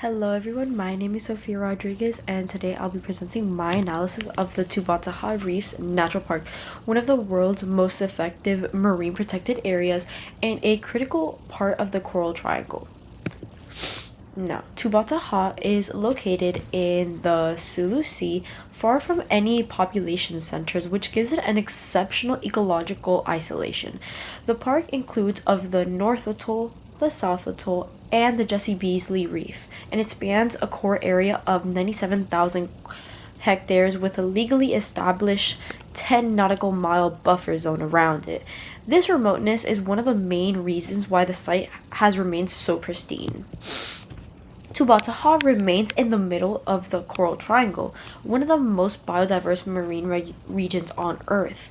Hello everyone, my name is Sophia Rodriguez and today I'll be presenting my analysis of the Tubbataha Reefs Natural Park, one of the world's most effective marine protected areas and a critical part of the Coral Triangle. Now, Tubbataha is located in the Sulu Sea, far from any population centers, which gives it an exceptional ecological isolation. The park includes of the North Atoll, the South Atoll, and the Jesse Beasley Reef, and it spans a core area of 97,000 hectares with a legally established 10 nautical mile buffer zone around it. This remoteness is one of the main reasons why the site has remained so pristine. Tubbataha remains in the middle of the Coral Triangle, one of the most biodiverse marine regions on Earth.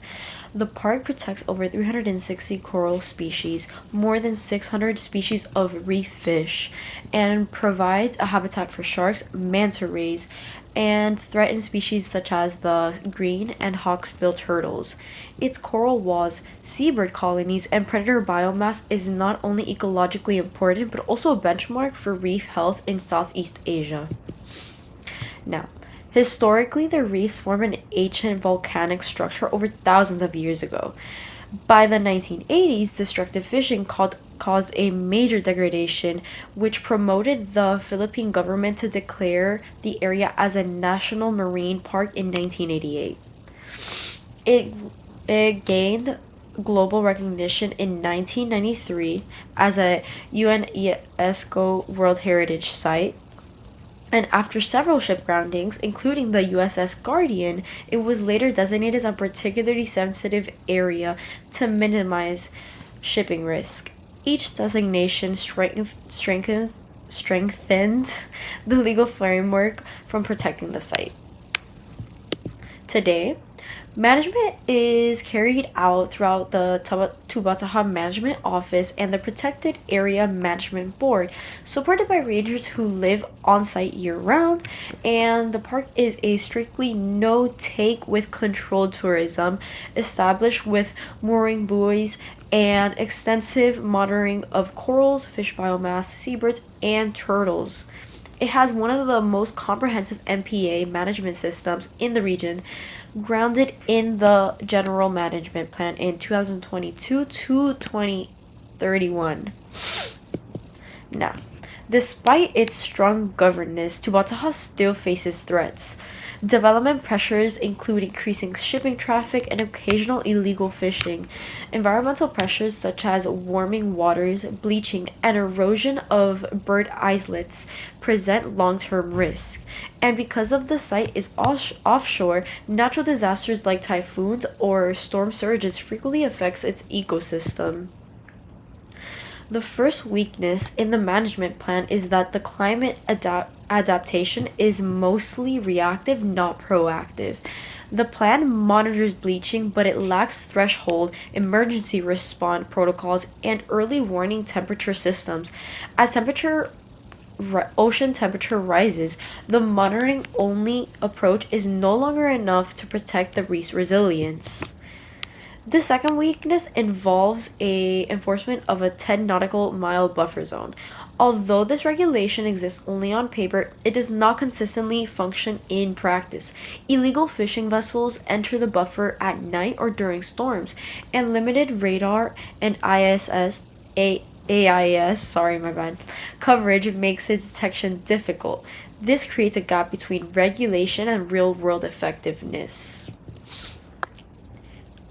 The park protects over 360 coral species, more than 600 species of reef fish, and provides a habitat for sharks, manta rays, and threatened species such as the green and hawksbill turtles. Its coral walls, seabird colonies, and predator biomass is not only ecologically important but also a benchmark for reef health in Southeast Asia. Now, historically, the reefs form an ancient volcanic structure over thousands of years ago. By the 1980s, destructive fishing caused a major degradation, which promoted the Philippine government to declare the area as a national marine park in 1988. It, it gained global recognition in 1993 as a UNESCO World Heritage Site. And after several ship groundings, including the USS Guardian, it was later designated as a particularly sensitive area to minimize shipping risk. Each designation strengthened the legal framework from protecting the site. Today, management is carried out throughout the Tubbataha Management Office and the Protected Area Management Board, supported by rangers who live on site year round. And the park is a strictly no take with controlled tourism, established with mooring buoys and extensive monitoring of corals, fish biomass, seabirds, and turtles. It has one of the most comprehensive MPA management systems in the region, grounded in the General Management Plan in 2022 to 2031. Now, despite its strong governance, Tubbataha still faces threats. Development pressures include increasing shipping traffic and occasional illegal fishing. Environmental pressures such as warming waters, bleaching, and erosion of bird islets present long-term risks. And because of the site is offshore, natural disasters like typhoons or storm surges frequently affects its ecosystem. The first weakness in the management plan is that the climate adaptation is mostly reactive, not proactive. The plan monitors bleaching, but it lacks threshold, emergency response protocols, and early warning temperature systems. As ocean temperature rises, the monitoring only approach is no longer enough to protect the reef's resilience. The second weakness involves a enforcement of a 10 nautical mile buffer zone. Although this regulation exists only on paper, it does not consistently function in practice. Illegal fishing vessels enter the buffer at night or during storms, and limited radar and coverage makes its detection difficult. This creates a gap between regulation and real-world effectiveness.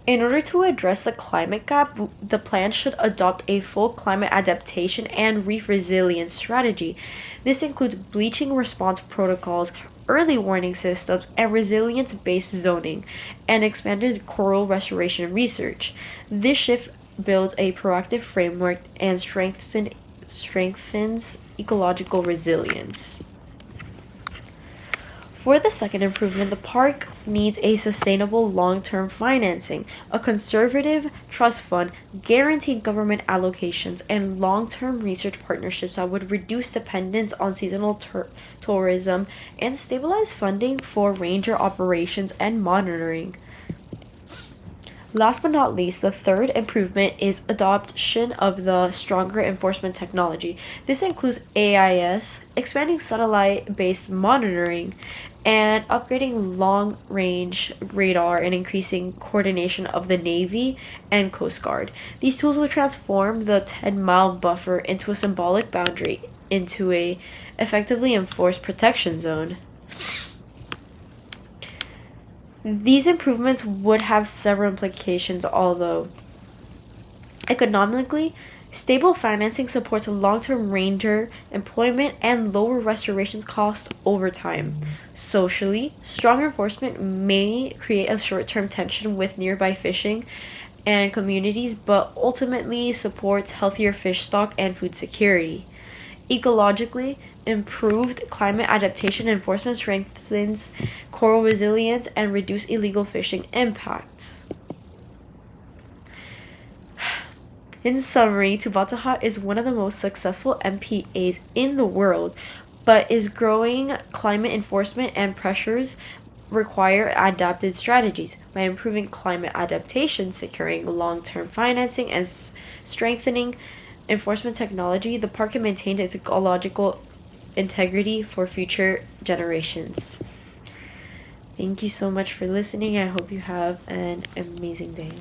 In order to address the climate gap, the plan should adopt a full climate adaptation and reef resilience strategy. This includes bleaching response protocols, early warning systems, and resilience-based zoning, and expanded coral restoration research. This shift builds a proactive framework and strengthens ecological resilience. For the second improvement, the park needs a sustainable long-term financing, a conservative trust fund, guaranteed government allocations, and long-term research partnerships that would reduce dependence on seasonal tourism and stabilize funding for ranger operations and monitoring. Last but not least, the third improvement is adoption of the stronger enforcement technology. This includes AIS, expanding satellite based monitoring, and upgrading long range radar and increasing coordination of the Navy and Coast Guard. These tools will transform the 10-mile buffer into a symbolic boundary into a effectively enforced protection zone. These improvements would have several implications, although economically, stable financing supports long-term ranger employment and lower restorations costs over time. Socially, strong enforcement may create a short-term tension with nearby fishing and communities, but ultimately supports healthier fish stock and food security. Ecologically, improved climate adaptation enforcement strengthens coral resilience and reduce illegal fishing impacts. In summary, Tubbataha is one of the most successful MPAs in the world, but is growing climate enforcement and pressures require adapted strategies. By improving climate adaptation, securing long-term financing, and strengthening enforcement technology, the park can maintain its ecological integrity for future generations. Thank you so much for listening. I hope you have an amazing day.